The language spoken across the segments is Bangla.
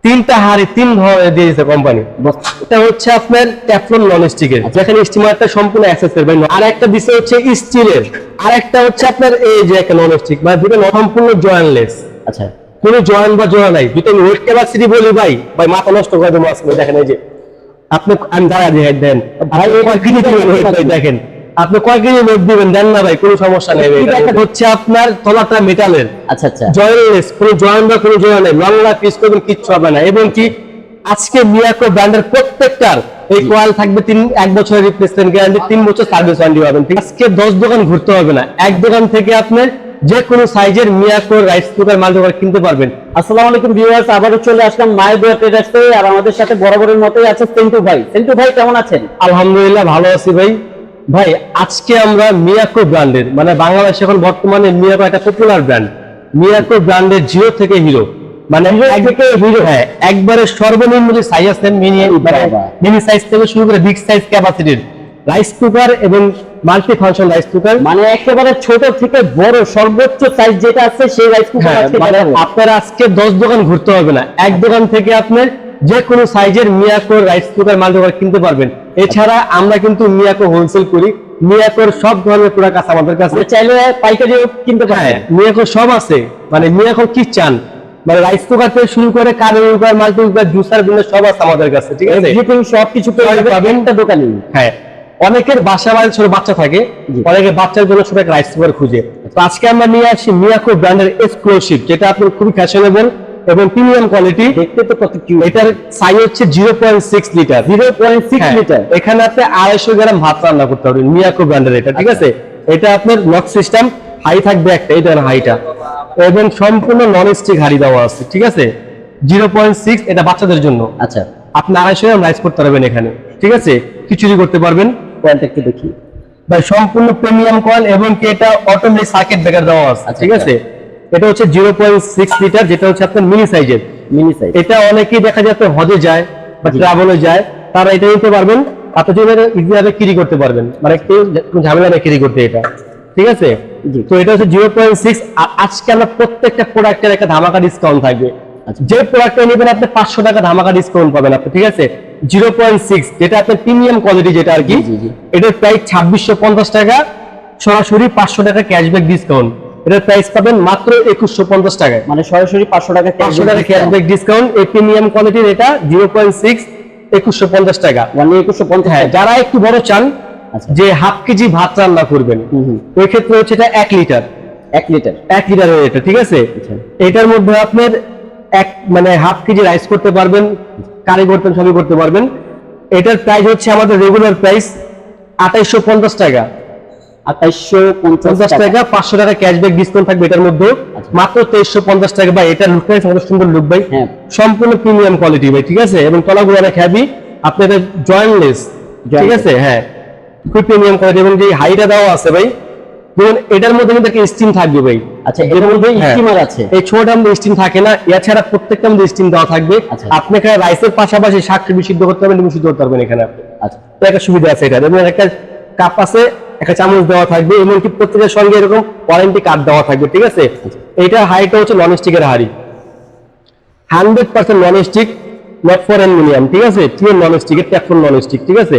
তিনটা হাড়ি তিন ধরনের দিয়ে দিয়েছে কোম্পানি। এটা হচ্ছে আপনার টেফলন নন স্টিকের, যেখানে স্টিমারটা সম্পূর্ণ অ্যাক্সেসের ভাই। আর একটা দিছে হচ্ছে স্টিলের, আর একটা হচ্ছে আপনার এই যে একটা নন স্টিক, মানে দুটো সম্পূর্ণ জয়েন্টলেস। আচ্ছা, কোনো জয়েন্ট বা জোড়া নাই, দুটো ওয়েট ক্যাপাসিটি বলি ভাই মাথা নষ্ট করে দেবো আজকে। দেখেন এই যে আপনি, আমি দাঁড়া দিয়ে দেন ভাই, কয় কেজি দিবেন ভাই, দেখেন আপনি কয় কেজি লোড দিবেন দেন না ভাই, কোনো সমস্যা নেই। এটা হচ্ছে আপনার তলাটা মেটালের, আচ্ছা আচ্ছা, জয়েন্টলেস, কোনো জয়েন্ট বা কোনো জোড়া নেই, লং লাইফ ইউজ করবেন কিচ্ছু হবে না। এবং কি আজকে মিয়াকো ব্র্যান্ডের প্রত্যেকটার এই কয়েল থাকবে 1 বছরের রিপ্লেসমেন্ট গ্যারান্টি, 3 বছর সার্ভিস ওয়ারেন্টি পাবেন। আজকে 10 দোকান ঘুরতে হবে না, এক দোকান থেকে আপনি যে কোনো সাইজের মিয়াকো রাইস কুকার মাল্টিকুকার কিনতে পারবেন। আসসালামু আলাইকুম ভিউয়ার্স, আবারও চলে আসলাম মায়াদুয়া ট্রেডার্সে। আর আমাদের সাথে বরাবরের মতোই আছে সেন্টু ভাই। সেন্টু ভাই কেমন আছেন? আলহামদুলিল্লাহ ভালো আছি ভাই। ভাই আজকে আমরা মিয়াকো ব্র্যান্ডের, মানে বাংলাদেশে এখন বর্তমানে মিয়াকো একটা পপুলার ব্র্যান্ড, মিয়াকো ব্র্যান্ডের জিরো থেকে হিরো, মানে হিরো, হ্যাঁ একবারে সর্বনিম্ন যে সাইজ আছে মিনি সাইজ থেকে শুরু করে বিগ সাইজ ক্যাপাসিটির রাইস কুকার এবং মাল্টি ফাংশন রাইস কুকার, মানে একেবারে ছোট থেকে বড় সর্বোচ্চ সাইজ যেটা আছে সেই রাইস কুকার মানে আপনার আজকে 10 দোকান ঘুরতে হবে না, এক দোকান থেকে আপনার যে কোনো সাইজের মিয়াকো রাইস কুকার মাল্টিকুকার কিনতে পারবেন। এছাড়া আমরা কিন্তু মিয়াকো হোলসেল করি, মিয়াকোর সব ধরনের প্রোডাক্ট আছে আমাদের কাছে, চাইলে পাইকারিও কিনতে পারেন। মিয়াকো সব আছে, মানে মিয়াকো কি চান, মানে রাইস কুকার থেকে শুরু করে current cooker, multi cooker, juicer blender সব আছে আমাদের কাছে, ঠিক আছে? এভরিথিং সবকিছু পাবেন একটা দোকানে। হ্যাঁ, অনেকের বাসা বাড়ির ছোট বাচ্চা থাকে, অনেকের বাচ্চার জন্য ছোট একটা রাইস কুকার খুঁজে। তো আজকে আমরা নিয়ে আসি মিয়াকো ব্র্যান্ডের এক্সক্লুসিভ, যেটা আপনার খুবই ফ্যাশনেবল এবং প্রিমিয়াম কোয়ালিটি। দেখতে তো কত কিউট। এটার সাইজ হচ্ছে 0.6 লিটার। 0.6 লিটার। এখানে আপনি 250 গ্রাম ভাত রান্না করতে পারবেন, মিয়াকো ব্র্যান্ডের এটা, ঠিক আছে? এটা আপনার লক সিস্টেম, হাই থাকবে একটা, এটা হাইটা, এবং সম্পূর্ণ নন স্টিক হাঁড়ি দেওয়া আছে, ঠিক আছে? 0.6, এটা বাচ্চাদের জন্য। আচ্ছা, আপনি 250 গ্রাম রাইস করতে পারবেন এখানে, ঠিক আছে? খিচুড়ি করতে পারবেন। কোয়ালটা একটু দেখি ভাই, সম্পূর্ণ প্রিমিয়াম কয়েল, এবং কি এটা অটোমেটিক সার্কিট ব্রেকার দেওয়া আছে, ঠিক আছে? এটা হচ্ছে 0.6 লিটার, যেটা হচ্ছে আপনার মিনি সাইজের। মিনি সাইজ এটা অনেকেই দেখা যায় আপনার হজে যায় বা ট্রাভেলে যায়, তারা এটা নিতে পারবেন, আপনি ইজিভাবে ক্যারি করতে পারবেন, মানে কেউ ঝামেলা নেই ক্যারি করতে এটা, ঠিক আছে? তো এটা হচ্ছে 0.6। আর আজকে আমরা প্রত্যেকটা প্রোডাক্টের একটা ধামাকা ডিসকাউন্ট থাকবে। যে প্রোডাক্টটা নেবেন আপনি 500 টাকা ধামাকা ডিসকাউন্ট পাবেন আপনি, ঠিক আছে? 0.6 যেটা আপনার প্রিমিয়াম কোয়ালিটি, যেটা আর কি, এটার প্রাইস 2650 টাকা, সরাসরি 500 টাকা ক্যাশব্যাক ডিসকাউন্ট। এটার প্রাইস পাবেন মাত্র 2150 টাকায়, মানে সরাসরি 500 টাকা ক্যাশব্যাক ডিসকাউন্ট। এই প্রিমিয়াম কোয়ালিটির এটা 0.6, 2150 টাকা, মানে 2150। হ্যাঁ, যারা একটু বড় চান, যে হাফ কেজি ভাত রান্না করবেন, ওই ক্ষেত্রে হচ্ছে এটা 1 লিটার, 1 লিটার, 1 লিটারের এটা, ঠিক আছে? এটার মধ্যে আপনার মানে হাফ কেজি রাইস করতে পারবেন, কারি করতেন, সবই করতে পারবেন। এটার প্রাইস হচ্ছে আমাদের রেগুলার প্রাইস 2850 টাকা, 2850 টাকা, 500 টাকা ক্যাশব্যাক ডিসকাউন্ট থাকবে এটার মধ্যে, মাত্র 2350 টাকা। ভাই এটা লুক প্রাইস অনেক সুন্দর লুক ভাই, সম্পূর্ণ প্রিমিয়াম কোয়ালিটি ভাই, ঠিক আছে? এবং তলাগুলো অনেক হেভি, আপনার এটা জয়েন্টলেস, ঠিক আছে? হ্যাঁ, খুব প্রিমিয়াম কোয়ালিটি। এবং যে হাইটা দেওয়া আছে ভাই, দেখুন এটার মধ্যে কিন্তু একটা স্টিম থাকবে ভাই। আচ্ছা, এর মধ্যে স্টিমার আছে, এই ছোটটা আমাদের স্টিম থাকে না, এছাড়া প্রত্যেকটা আমাদের স্টিম দেওয়া থাকবে। আপনি এখানে রাইসের পাশাপাশি শাক সিদ্ধ করতে পারবেন, ডিম সিদ্ধ করতে পারবেন এখানে আপনি। আচ্ছা, তো একটা সুবিধা আছে এটা। এবং একটা কাপ আছে, একটা চামচ দেওয়া থাকবে, এমনকি প্রত্যেকের সঙ্গে এরকম ওয়ারেন্টি কার্ড দেওয়া থাকবে, ঠিক আছে? এইটার হাইটটা হচ্ছে নন স্টিকের হাঁড়ি, 100% non stick, not for aluminium, ঠিক আছে? পিওর নন স্টিকের, টেফলন নন স্টিক, ঠিক আছে?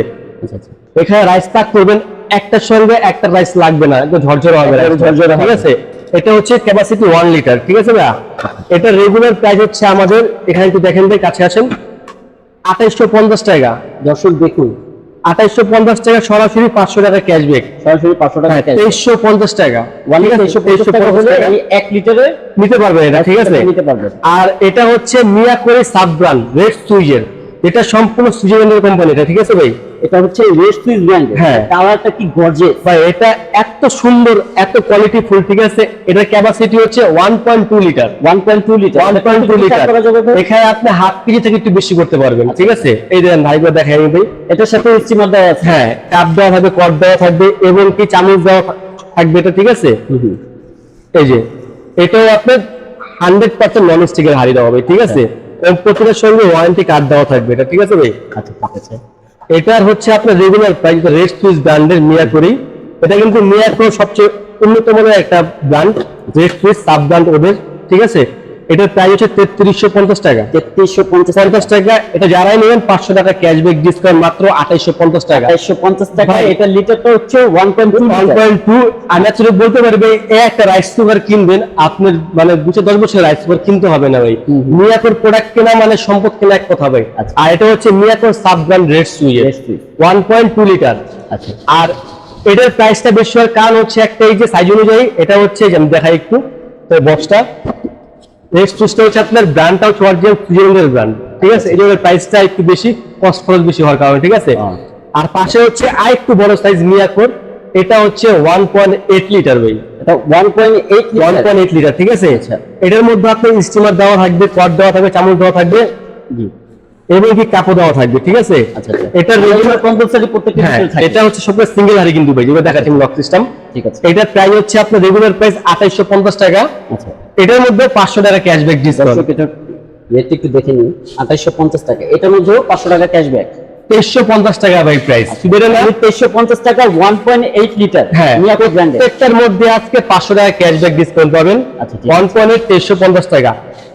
এখানে রাইস পাক করবেন, একটার সঙ্গে একটা রাইস লাগবে না, একদম ঝরঝরা হবে, ঝরঝরা, ঠিক আছে? এটা হচ্ছে ক্যাপাসিটি 1 লিটার, ঠিক আছে ভাই? এটা রেগুলার প্রাইস হচ্ছে আমাদের, এখানে একটু দেখেন ভাই, কাছে আসেন, 2850 টাকা। দর্শক দেখুন, 2850 টাকা, সরাসরি 500 টাকা ক্যাশব্যাক, সরাসরি 500 টাকা, 2350 টাকা, 2350 টাকা হলে 1 লিটারে নিতে পারবেন এটা, ঠিক আছে? নিতে পারবেন। আর এটা হচ্ছে মিয়াকো সাব ব্র্যান্ড রেড সুইজের, এটা সম্পূর্ণ সুইজারল্যান্ডের কোম্পানি, এটা, ঠিক আছে ভাই? এটা হচ্ছে রেড সুইজ ব্র্যান্ড। হ্যাঁ, কালারটা কি গর্জিয়াস ভাই, এটা এত সুন্দর, এত কোয়ালিটি ফুল, ঠিক আছে? এটার ক্যাপাসিটি হচ্ছে 1.2 লিটার, 1.2 লিটার, 1.2 লিটার। এখানে আপনি হাফ কেজি থেকে একটু বেশি করতে পারবেন, ঠিক আছে? এই দেখেন ভাইগুলো দেখাই ভাই, এটার সাথে স্টিমার দেওয়া আছে, হ্যাঁ, কাপ দেওয়া থাকবে, কট দেওয়া থাকবে, এবং কি চামচ দেওয়া থাকবে এটা, ঠিক আছে? এই যে এটাও আপনার 100% নন স্টিকের হাঁড়ি দেওয়া হবে, ঠিক আছে? এবং প্রত্যেকের সঙ্গে ওয়ারেন্টি কার্ড দেওয়া থাকবে এটা, ঠিক আছে ভাই? আচ্ছা, ঠিক আছে। এটার হচ্ছে আপনার রেগুলার প্রাইস রেড সুইজ ব্র্যান্ডের মিয়াকোরি, এটা কিন্তু মিয়াকোর সবচেয়ে উন্নত মানের একটা ব্র্যান্ড, রেড সুইজ সাব ব্র্যান্ড ওদের, ঠিক আছে? এটার প্রাইস হচ্ছে 3350 টাকা। 3350 টাকা। এটা যারাই নেবেন 500 টাকা ক্যাশব্যাক ডিসকাউন্ট মাত্র 2850 টাকা। 2850 টাকা। ভাই, এটা লিটারটা হচ্ছে 1.2 1.2। আমি অ্যাকচুয়ালি বলতে পারবে এই একটা রাইস কুকার কিনবেন আপনার মানে 2-10 বছর রাইস কুকার কিনতে হবে না ভাই। মিয়াকোর প্রোডাক্ট কেনা মানে সম্পদ কেনা এক কথা ভাই। আচ্ছা। আর এটা হচ্ছে মিয়াকোর sub brand red switch 1.2 litre. আচ্ছা। আর এটার প্রাইসটা বেশি হওয়ার কারণ হচ্ছে একটা এই যে সাইজ অনুযায়ী এটা হচ্ছে যে আমি দেখাই একটু তো বক্সটা রেড সুইচটা হচ্ছে আপনার ব্র্যান্ডটা হচ্ছে অরিজিনাল সুইজারল্যান্ডের ব্র্যান্ড, ঠিক আছে। এই জন্য প্রাইসটা একটু বেশি, কস্ট খরচ বেশি হওয়ার কারণে, ঠিক আছে। আর পাশে হচ্ছে আর একটু বড় সাইজ মিয়াকোর, এটা হচ্ছে 1.8 লিটার ভাই। এটা 1.8 লিটার, ঠিক আছে। আচ্ছা। এটার মধ্যে আপনার স্টিমার দেওয়া থাকবে, কট দেওয়া থাকবে, চামচ দেওয়া থাকবে, জি, এবং কি কাপড় দেওয়া থাকবে, ঠিক আছে। আচ্ছা। এটা রেগুলার কম্পালসারি প্রত্যেকটা হ্যাঁ, ভিতরে থাকে। এটা হচ্ছে সবগুলো সিঙ্গেল হাড়ি কিন্তু ভাই, যেটা দেখাচ্ছি লক সিস্টেম। ঠিক আছে। এটার প্রাইস হচ্ছে আপনার রেগুলার প্রাইস 2850 টাকা। আচ্ছা। এটার মধ্যে 500 টাকা ক্যাশব্যাক ডিসকাউন্ট। দর্শক এটা রেট একটু দেখে নিন, 2850 টাকা। এটার মধ্যেও 500 টাকা ক্যাশব্যাক। 2350 টাকা ভাই প্রাইস। বেড়ে না 2350 টাকা 1.8 লিটার হ্যাঁ, মিয়াকো ব্র্যান্ডের। প্রত্যেকটার মধ্যে আজকে 500 টাকা ক্যাশব্যাক ডিসকাউন্ট পাবেন। আচ্ছা, ঠিক আছে। 1.8 2350 টাকা।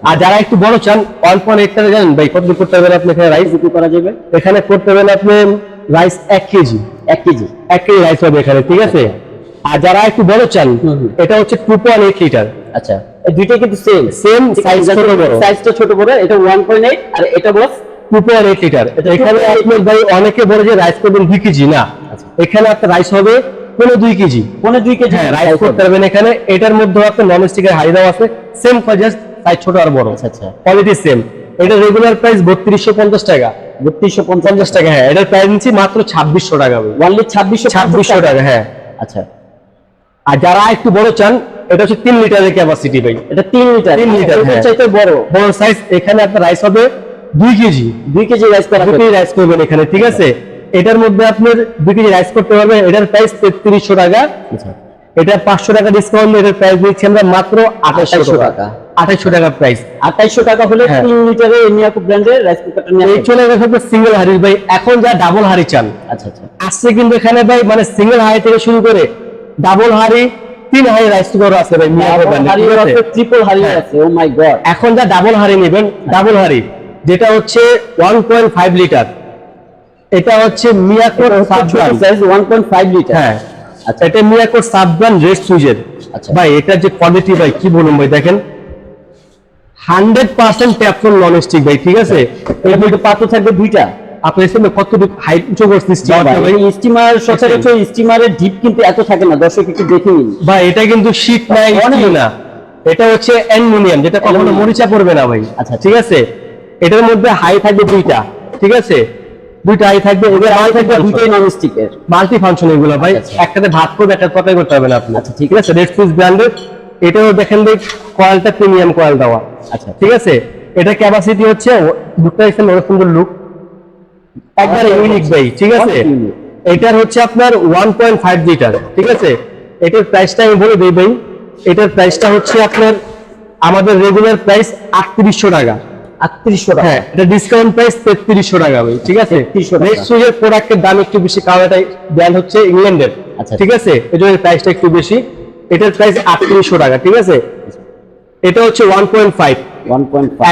আর যারা একটু বড় চান 1.8 টাকা জানেন ভাই কত করতে পারবেন আপনি এখানে রাইস কি করা যাবে? এখানে করতে পারবেন আপনি রাইস 1 কেজি 1 কেজি রাইস হবে এখানে, ঠিক আছে। আর যারা একটু বড় চান এটা হচ্ছে 2.8 লিটার। আচ্ছা, এই দুইটা কিন্তু সেম সাইজ, ছোট বড়। সাইজটা ছোট বড়, এটা 1.8 আর এটা বস 2.8 লিটার। এখানে আপনি ভাই অনেকে বলে যে রাইস করবেন 2 কেজি না, এখানে আপনার রাইস হবে 2 কেজি। 2 কেজি হ্যাঁ, রাইস করতে পারবেন এখানে। এটার মধ্যে আপনার নন স্টিকের হাঁড়ি দেওয়া আছে, সেম জাস্ট সাইজ ছোট আর বড়। আচ্ছা। Quality same. এটা রেগুলার প্রাইস 3250 টাকা। 3250 টাকা। হ্যাঁ, এটার প্রাইস নিচ্ছি মাত্র 2600 টাকা ভাই। অনলি 2600 টাকা। হ্যাঁ। আচ্ছা। আর যারা একটু বড় চান এটা হচ্ছে 3 লিটারের ক্যাপাসিটি ভাই। এটা 3 লিটার। 3 লিটার, এটা হ্যাঁ। চাইতে বড় সাইজ। এখানে আপনার রাইস হবে 2 কেজি। 2 কেজি রাইস করা হবে। রাইস করবেন এখানে, ঠিক আছে। এটার মধ্যে আপনার 2 কেজি রাইস করতে পারবেন। এটার প্রাইস 3300 টাকা। আচ্ছা। এটা 500 টাকা ডিসকাউন্ট, এটার প্রাইস দিচ্ছি আমরা মাত্র 2800 টাকা। 2800 টাকা প্রাইস। 2800 টাকা হলে হ্যাঁ। 3 লিটারের মিয়াকো ব্র্যান্ডের রাইস কুকারটা নিয়ে এই চলে গেছে সিঙ্গেল হাড়ি ভাই। এখন যা ডাবল হাড়ি চান আচ্ছা। আসছে কিন্তু এখানে ভাই, মানে সিঙ্গেল হাড়ি থেকে শুরু করে ডাবল হাড়ি, 3 হাড়ি রাইস কুকার আছে ভাই মিয়াকো ব্র্যান্ডের, ঠিক আছে। ট্রিপল হাড়ি আছে। ও মাই গড। এখন যা ডাবল হাড়ি নেবেন, ডাবল হাড়ি যেটা হচ্ছে 1.5 লিটার, এটা হচ্ছে মিয়াকোর সাব ব্র্যান্ড সাইজ 1.5 লিটার। হ্যাঁ, আচ্ছা। এটা মিয়াকোর সাব ব্র্যান্ড রেড সুইজের। আচ্ছা ভাই এটা যে কোয়ালিটি ভাই কি বলুন ভাই, দেখেন 100% ট্যাফলন নন স্টিক ভাই, ঠিক আছে। এর মধ্যে পাত্র থাকবে দুইটা। আপনার এসে কতটুকু হাইট উঁচু করছে স্টিমারটা ভাই। স্টিমার সচরাচর স্টিমারের ডিপ কিন্তু এত থাকে না, দর্শক একটু দেখে নিন ভাই। এটা কিন্তু শীট নাই, স্টিল না, এটা হচ্ছে অ্যালুমিনিয়াম, যেটা কখনো মরিচা পড়বে না ভাই। আচ্ছা, ঠিক আছে। এটার মধ্যে হাই থাকবে দুইটা, ঠিক আছে। দুইটা হাই থাকবে, এগুলো হাই থাকবে দুইটাই নন স্টিকের মাল্টি ফাংশন এগুলো ভাই। আচ্ছা। একটাতে ভাত করবে, একটা তরকারি করতে হবে না আপনি। আচ্ছা, ঠিক আছে। রেড সুইচ ব্র্যান্ডের। এটাও দেখেন ভাই কয়েলটা প্রিমিয়াম কয়েল দেওয়া। আচ্ছা, ঠিক আছে। এটা ক্যাপাসিটি হচ্ছে লুকটা এসে বড় সুন্দর লুক, একবার ইউনিক ভাই, ঠিক আছে। এটার হচ্ছে আপনার 1.5 লিটার, ঠিক আছে। এটার প্রাইসটা আমি বলে দিই ভাই। এটার প্রাইসটা হচ্ছে আপনার আমাদের রেগুলার প্রাইস 3800 টাকা। 3800 টাকা। হ্যাঁ, এটা ডিসকাউন্ট প্রাইস 3300 টাকা ভাই, ঠিক আছে। 3300 টাকা। রেড সুইচের প্রোডাক্টের দাম একটু বেশি, কারণ এটা ব্র্যান্ড হচ্ছে ইংল্যান্ডের। আচ্ছা, ঠিক আছে। এজন্য প্রাইসটা একটু বেশি। এটার প্রাইস 3800 টাকা, ঠিক আছে। এটা হচ্ছে 1.5।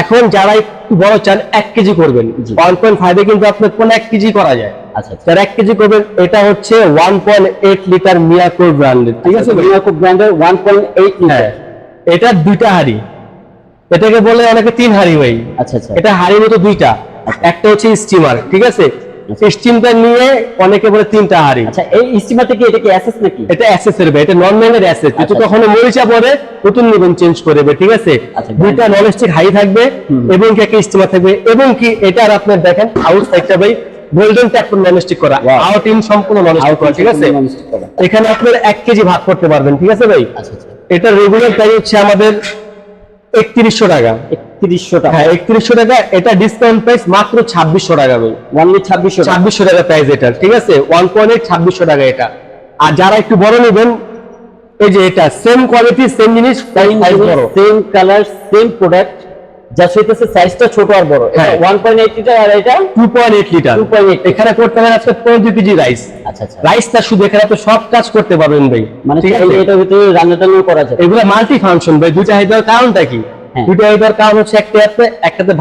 এখন যারা একটু বড় চান 1 কেজি করবেন, 1.5 এ কিন্তু আপনার কোন 1 কেজি করা যায়। আচ্ছা, যারা 1 কেজি করবেন, এটা হচ্ছে 1.8 লিটার মিয়াকো ব্র্যান্ডের, ঠিক আছে। মিয়াকো ব্র্যান্ডের 1.8 লিটার। এটা দুইটা হাড়ি, এটাকে বলে অনেকে 3 হাড়ি ভাই। আচ্ছা। এটা হাড়ির মতো দুইটা, একটা হচ্ছে স্টিমার, ঠিক আছে। স্টিমটা নিয়ে অনেকে বলে 3টা হাড়ি। আচ্ছা, এই স্টিমারটা কি, এটা কি অ্যাসেস নাকি? এটা অ্যাসেসের ভাই, এটা নন ম্যানের অ্যাসেস। কিন্তু কখনো মরিচা পড়ে নতুন নিবেন চেঞ্জ করবে, ঠিক আছে। দুইটা নন স্টিক হাই থাকবে এবং কি একটা স্টিমার থাকবে, এবং কি এটার আপনার দেখেন আউট সাইডটা ভাই গোল্ডেন ট্যাপন নন স্টিক করা, আউট ইন সম্পূর্ণ নন স্টিক করা, ঠিক আছে। এখানে আপনার 1 কেজি ভাগ করতে পারবেন, ঠিক আছে ভাই। আচ্ছা। এটা রেগুলার প্রাইস হচ্ছে আমাদের 3100 টাকা। 3100 টাকা। হ্যাঁ, 3100 টাকা। এটা ডিসকাউন্ট প্রাইস মাত্র 2600 টাকা ভাই। অনলি 2600 টাকা প্রাইস এটা, ঠিক আছে। 1.8 2600 টাকা এটা। আর যারা একটু বড় নেবেন, এই যে এটা সেম কোয়ালিটি, সেম জিনিস, সাইজ বড়, সেম কালার, সেম প্রোডাক্ট, যা হইতেছে সাইজটা ছোট আর বড়। এটা 1.8 লিটার আর এটা 2.8 লিটার। 2.8। এখানে করতে পারেন আজকে 22 কেজি রাইস। আচ্ছা। রাইসটা শুধু এখানে তো সব কাজ করতে পারবেন ভাই, মানে ঠিক আছে। এটার ভিতরে রান্না টান্না করা যায়। এগুলা মাল্টি ফাংশন ভাই, দুইটা হাই দেওয়ার কারণটা কি, হ্যাঁ। দুটো এবার কারণ হচ্ছে একটাতে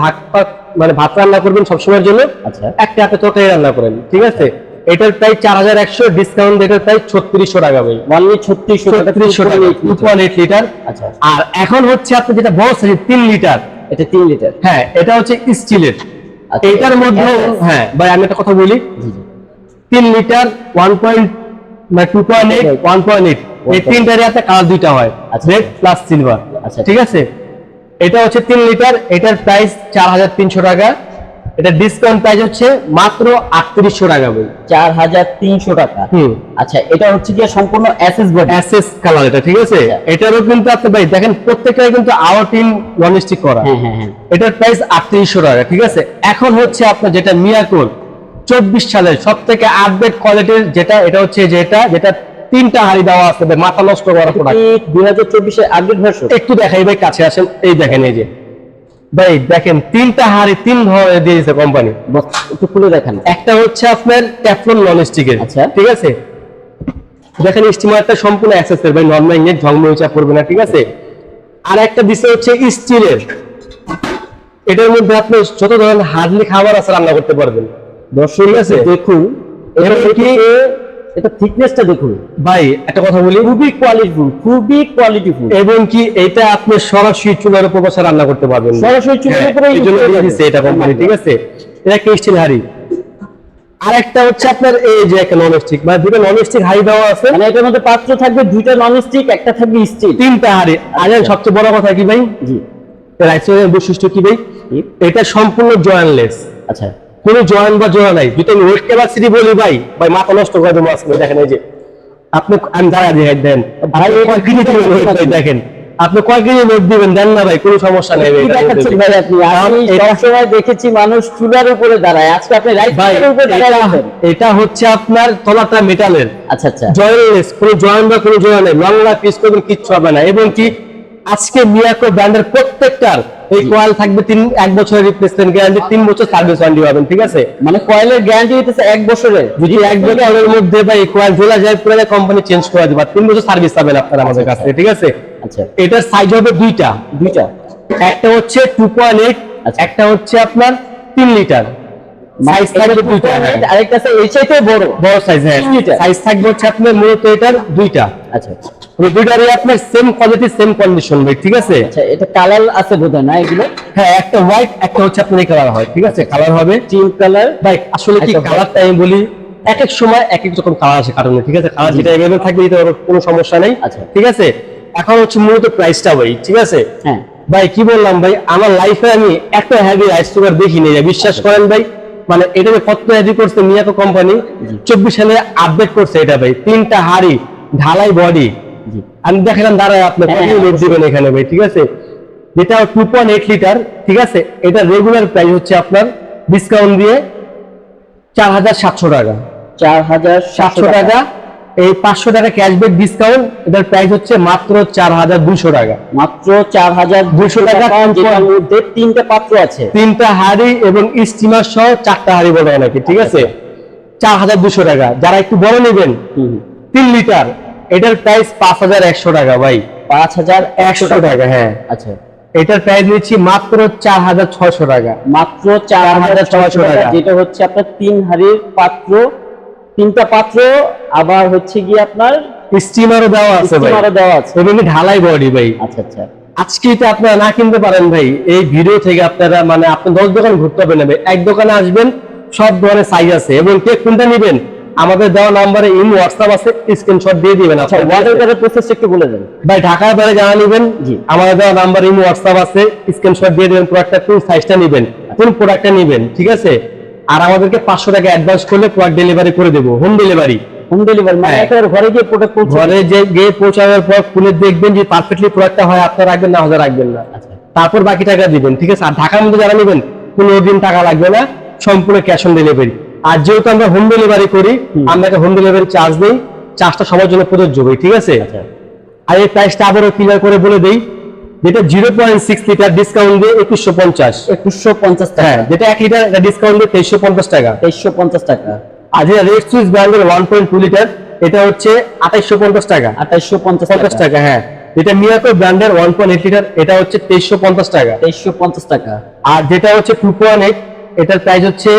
মানে ভাত রান্না করবেন সবসময়ের জন্য, আচ্ছা। একটা হাতে তরকারি রান্না করেন, ঠিক আছে। এটার প্রায় 4100, ডিসকাউন্ট এটার প্রায় 3600 টাকা ভাই। অনলি 3600 টাকা, 3600 টাকা 2.8 লিটার। আচ্ছা। আর এখন হচ্ছে আপনি যেটা বড় সাইজ 3 লিটার, এটা 3 লিটার। হ্যাঁ এটা হচ্ছে স্টিলের। আচ্ছা। এটার মধ্যে হ্যাঁ ভাই আমি একটা কথা বলি, জি জি। 3 লিটার 2.8 1.8 এই তিনটারই হাতে কালার দুইটা হয়, আচ্ছা। Red plus silver. আচ্ছা। ঠিক আছে, এটা হচ্ছে 3 লিটার, এটার প্রাইস 4300 টাকা, এটা ডিসকাউন্ট প্রাইস হচ্ছে মাত্র 3800 টাকা ভাই। 4300 টাকা। আচ্ছা, এটা হচ্ছে কি সম্পূর্ণ এসএস বডি, এসএস কালার এটা, ঠিক আছে। আচ্ছা। এটারও কিন্তু আপনি ভাই দেখেন প্রত্যেকটাই কিন্তু আউটিন নন স্টিক করা। হ্যাঁ হ্যাঁ হ্যাঁ। এটার প্রাইস 3800 টাকা, ঠিক আছে। এখন হচ্ছে আপনার যেটা মিয়াকোর 24 সালের সবথেকে আপডেট কোয়ালিটির যেটা, এটা হচ্ছে যেটা 3টা হাড়ি দেওয়া আছে ভাই, মাথা নষ্ট করা প্রোডাক্ট। 2024 এর আপডেট ভার্সন। একটু দেখাই ভাই, কাছে আসেন, এই দেখেন, এই যে ভাই দেখেন 3টা হাড়ি 3 ধরনের দিয়ে দিয়েছে কোম্পানি। একটু খুলে দেখেন। একটা হচ্ছে আপনার টেফলন নন স্টিকের, আচ্ছা। ঠিক আছে। দেখেন স্টিমারটা সম্পূর্ণ অ্যাক্সেসের ভাই, নন ম্যাগনেট, ঝংমরিচা পড়বে না, ঠিক আছে। আর একটা দিছে হচ্ছে স্টিলের, এটার মধ্যে আপনি যত ধরনের হার্ডলি খাবার আছে রান্না করতে পারবেন। দর্শক ঠিক আছে, দেখুন, এটা কি এটা থিকনেসটা দেখুন ভাই, একটা কথা বলি, খুবই কোয়ালিটিফুল, খুবই কোয়ালিটিফুল। এবং কি এটা আপনি সরাসরি চুলার উপর বসে রান্না করতে পারবেন, সরাসরি চুলার উপরে এই জন্য দিয়ে দিছে এটা কোম্পানি, ঠিক আছে। এটা একটা স্টিল হাড়ি। আর একটা হচ্ছে আপনার এই যে একটা নন স্টিক, মানে দুটো নন স্টিক হাড়ি দেওয়া আছে, মানে এটার মধ্যে পাত্র থাকবে, দুইটা নন স্টিক, একটা থাকবে স্টিল, 3টা হাড়ি। আর সবচেয়ে বড় কথা কি ভাই, জি রাইসের বৈশিষ্ট্য কি ভাই, এটা সম্পূর্ণ জয়েন্টলেস, আচ্ছা। কোনো জয়েন্ট বা জোড়া নাই। যদি আমি ওয়েট ক্যাপাসিটি বলি ভাই মাথা নষ্ট করে দেবো আজকে। দেখেন এই যে আপনি, আমি দাঁড়া দিয়ে দেন ভাই, কয় কেজি দিবেন ভাই, দেখেন আপনি কয় কেজি নোট দিবেন দেন না ভাই, কোনো সমস্যা নেই ভাই। কি দেখাচ্ছেন ভাই আপনি? আমি সবসময় দেখেছি মানুষ চুলার উপরে দাঁড়ায়, আজকে আপনি রাইসের উপরে দাঁড়ায় আছেন। এটা হচ্ছে আপনার তলাটা মেটালের, আচ্ছা আচ্ছা, জয়েন্টলেস, কোনো জয়েন্ট বা কোনো জোড়া নেই, লংলা পিস করবেন কিচ্ছু হবে না। এবং কি আজকে মিয়াকো ব্র্যান্ডের প্রত্যেকটার এই কয়েল থাকবে 1 বছরের রিপ্লেসমেন্ট গ্যারান্টি, 3 বছর সার্ভিস ওয়ারেন্টি পাবেন, ঠিক আছে। মানে কয়েলের গ্যারান্টি হইতেছে 1 বছরের। যদি 1 বছরের মধ্যে ভাই কয়েল ঝোলা যায়, পুরো কোম্পানি চেঞ্জ করে দিবা, 3 বছর সার্ভিস পাবেন আপনারা আমাদের কাছে, ঠিক আছে। আচ্ছা, এটার সাইজ হবে দুইটা, একটা হচ্ছে 2.8, একটা হচ্ছে আপনার 3 লিটার। সাইজ থাকবে দুইটা, আরেকটা আছে এই চাইতে বড় সাইজ, হ্যাঁ সাইজ থাকবে হচ্ছে আপনার মূলত এটার দুইটা। আচ্ছা, দুইটারই আপনার সেম কোয়ালিটি সেম কন্ডিশন ভাই, ঠিক আছে। আচ্ছা, এটা কালার আছে বোধহয় না এগুলো? হ্যাঁ, একটা হোয়াইট, একটা হচ্ছে আপনার এই কালার হয়, ঠিক আছে। কালার হবে টিন কালার ভাই, আসলে কি কালারটা আমি বলি, এক এক সময় এক এক রকম কালার আছে কারণে, ঠিক আছে। কালার যেটা अवेलेबल থাকবে এটা কোনো সমস্যা নেই, আচ্ছা, ঠিক আছে। এখন হচ্ছে মূলত প্রাইসটা ভাই, ঠিক আছে। হ্যাঁ ভাই কি বললাম ভাই, আমার লাইফে আমি এত হেভি রাইস কুকার দেখিনি, বিশ্বাস করেন ভাই। মানে এটা কত হেভি করছে মিয়াকো কোম্পানি, 24 সালে আপডেট করছে এটা ভাই, 3টা হাড়ি, ঢালাই বডি। আমি দেখালাম দাঁড়ায় আপনি কত লোড দিবেন এখানে ভাই, ঠিক আছে। যেটা 2.8 লিটার, ঠিক আছে। এটা রেগুলার প্রাইস হচ্ছে আপনার ডিসকাউন্ট দিয়ে 4700 টাকা, 4700 টাকা। এই 500 টাকা ক্যাশব্যাক ডিসকাউন্ট, এটার প্রাইস হচ্ছে মাত্র 4200 টাকা, মাত্র 4200 টাকা। যেটার মধ্যে 3টা পাত্র আছে, 3টা হাড়ি এবং স্টিমার সহ 4টা হাড়ি বড় নাকি, ঠিক আছে। 4200 টাকা। যারা একটু বড় নেবেন 3 লিটার, এটার প্রাইস 5100 টাকা ভাই, 5100 টাকা, হ্যাঁ। আচ্ছা, এটার প্রাইস নিচ্ছি মাত্র 4600 টাকা, মাত্র 4600 টাকা। যেটা হচ্ছে আপনার 3 হাড়ির পাত্র, 3টা পাত্র, আবার হচ্ছে কি আপনার স্টিমারও দেওয়া আছে ভাই, স্টিমারও দেওয়া আছে, এবং ঢালাই বডি ভাই। আচ্ছা আচ্ছা। আজকে এটা আপনারা না কিনতে পারেন ভাই, এই ভিডিও থেকে আপনারা মানে আপনি 10 দোকান ঘুরতে হবে না ভাই, এক দোকানে আসবেন, সব ধরনের সাইজ আছে। এবং কে কোনটা নেবেন আমাদের দেওয়া নাম্বারে ইমো হোয়াটসঅ্যাপ আছে, স্ক্রিনশট দিয়ে দিবেন। আচ্ছা, অর্ডার করার প্রসেসটা একটু বলে দেন ভাই। ঢাকার বাইরে যারা নেবেন, জি, আমাদের দেওয়া নাম্বারে ইমো হোয়াটসঅ্যাপ আছে, স্ক্রিনশট দিয়ে দিবেন প্রোডাক্টটা, কোন সাইজটা নেবেন, কোন প্রোডাক্টটা নেবেন, ঠিক আছে। আর আমাদেরকে 500 টাকা অ্যাডভান্স করলে প্রোডাক্ট ডেলিভারি করে দেবো, হোম ডেলিভারি। হোম ডেলিভারি মানে একেবারে ঘরে গিয়ে প্রোডাক্ট পৌঁছে, ঘরে যে গিয়ে পৌঁছানোর পর খুলে দেখবেন যে পারফেক্টলি প্রোডাক্টটা হয়, আপনারা রাখবেন না হলে রাখবেন না, তারপর বাকি টাকা দিবেন, ঠিক আছে। আর ঢাকার মধ্যে যারা নেবেন 15 দিন টাকা লাগবে না, সম্পূর্ণ ক্যাশ অন ডেলিভারি। আর যেহেতু আমরা হোম ডেলিভারি করি, আমরা হোম ডেলিভারি চার্জ নেই, চার্জটা সবার জন্য প্রযোজ্য ভাই, ঠিক আছে। আর এই প্রাইসটা আবারও ক্লিয়ার করে বলে দেই, যেটা 0.6 লিটার ডিসকাউন্ট দিয়ে 2150 টাকা, হ্যাঁ। যেটা 1 লিটার এটা ডিসকাউন্ট দিয়ে 2350 টাকা, 2350 টাকা। আর যেটা রেড সুইস ব্র্যান্ডের 1.2 লিটার, এটা হচ্ছে 2850 টাকা, 2850 টাকা, হ্যাঁ। যেটা মিয়াকো ব্র্যান্ডের 1.8 লিটার এটা হচ্ছে 2350 টাকা। 2350 টাকা। আর যেটা হচ্ছে 2.8 এটার প্রাইস হচ্ছে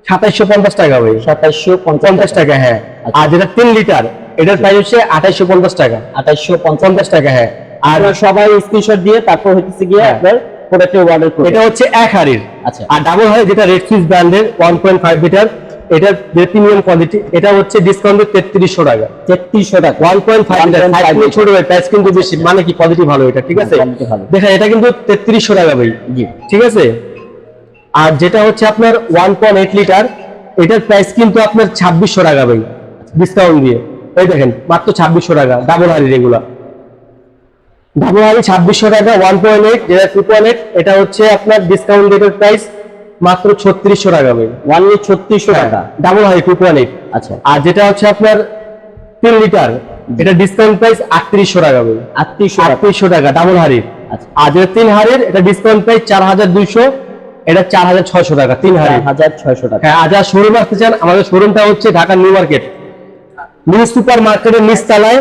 2750 টাকা ভাই। 2750 টাকা, হ্যাঁ। আর যেটা 3 লিটার এটার প্রাইস হচ্ছে 2850 টাকা। 2850 টাকা, হ্যাঁ। আর সবাই স্ক্রিনশট দিয়ে তারপর হচ্ছে গিয়ে আপনার প্রোডাক্টের অর্ডার করবে। এটা হচ্ছে এক হাড়ির। আচ্ছা। আর ডাবল হাড়ি যেটা রেড সুইস ব্র্যান্ডের 1.5 লিটার এটার যে প্রিমিয়াম কোয়ালিটি এটা হচ্ছে ডিসকাউন্টে 3300 টাকা। 3300 টাকা। 1.5 লিটার সাইজ ছোট হয়, প্রাইস কিন্তু বেশি, মানে কি কোয়ালিটি ভালো এটা, ঠিক আছে? কোয়ালিটি ভালো। দেখেন এটা কিন্তু 3300 টাকা ভাই। জি, ঠিক আছে। আর যেটা হচ্ছে আপনার 1.8 লিটার এটার প্রাইস কিন্তু আপনার 2600 টাকা ভাই, ডিসকাউন্ট দিয়ে। এই দেখেন মাত্র 2600 টাকা ডাবল হাড়ি রেগুলার। ডাবল হাড়ি 2600 টাকা। 1.8 যেটা 2.8 এটা হচ্ছে আপনার ডিসকাউন্ট রেটের প্রাইস মাত্র 3600 টাকা ভাই। ওয়ানলি 3600 টাকা ডাবল হাড়ি 2.8। আচ্ছা। আর যেটা হচ্ছে আপনার 3 লিটার এটা ডিসকাউন্ট প্রাইস 3800 টাকা ভাই। 3800 টাকা ডাবল হাড়ির। আচ্ছা। আর যেটা 3 হাড়ির এটা ডিসকাউন্ট প্রাইস 4200, এটা 4600 টাকা 3 হাড়ি। 4600 টাকা। হ্যাঁ। আর যারা শোরুম আসতে চান আমাদের শোরুমটা হচ্ছে Dhaka new market, new super মার্কেটের নিচতলায়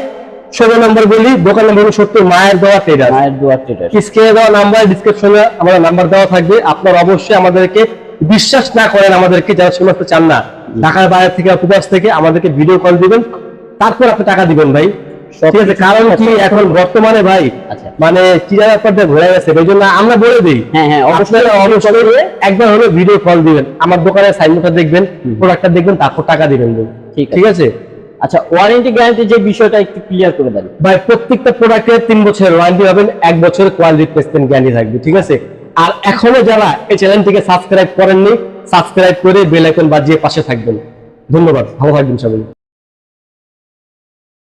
16 নম্বর গলি, দোকান নম্বর 70, মায়ের দোয়া ট্রেডার্স। মায়ের দোয়া ট্রেডার্স। স্ক্রিনে দেওয়া নাম্বার, ডিসক্রিপশনে আমাদের নাম্বার দেওয়া থাকবে। আপনারা অবশ্যই আমাদেরকে বিশ্বাস না করেন, আমাদেরকে যারা শোনাতে চান না ঢাকার বাইরে থেকে প্রবাস থেকে আমাদেরকে ভিডিও কল দিবেন, তারপর আপনি টাকা দিবেন ভাই। ঠিক আছে? কারণ কি এখন বর্তমানে ভাই আচ্ছা। মানে চিরার ব্যাপারটা ঘুরে গেছে, এই জন্য আমরা বলে দিই হ্যাঁ হ্যাঁ, অবশ্যই একবার হলে ভিডিও কল দিবেন, আমার দোকানের সাইনবোর্ডটা দেখবেন, প্রোডাক্টটা দেখবেন, তারপর টাকা দিবেন ভাই। ঠিক আছে? আচ্ছা, ওয়ারেন্টি গ্যারান্টি যে বিষয়টা একটু ক্লিয়ার করে দেন ভাই। প্রত্যেকটা প্রোডাক্টে 3 বছরের ওয়ারেন্টি পাবেন, 1 বছরের কোয়ালিটি রিপ্লেসমেন্ট গ্যারান্টি থাকবে। ঠিক আছে? আর এখনো যারা এই চ্যানেলটিকে সাবস্ক্রাইব করেননি, সাবস্ক্রাইব করে বেল আইকন বাজিয়ে পাশে থাকবেন। ধন্যবাদ, ভালো থাকবেন সবাই।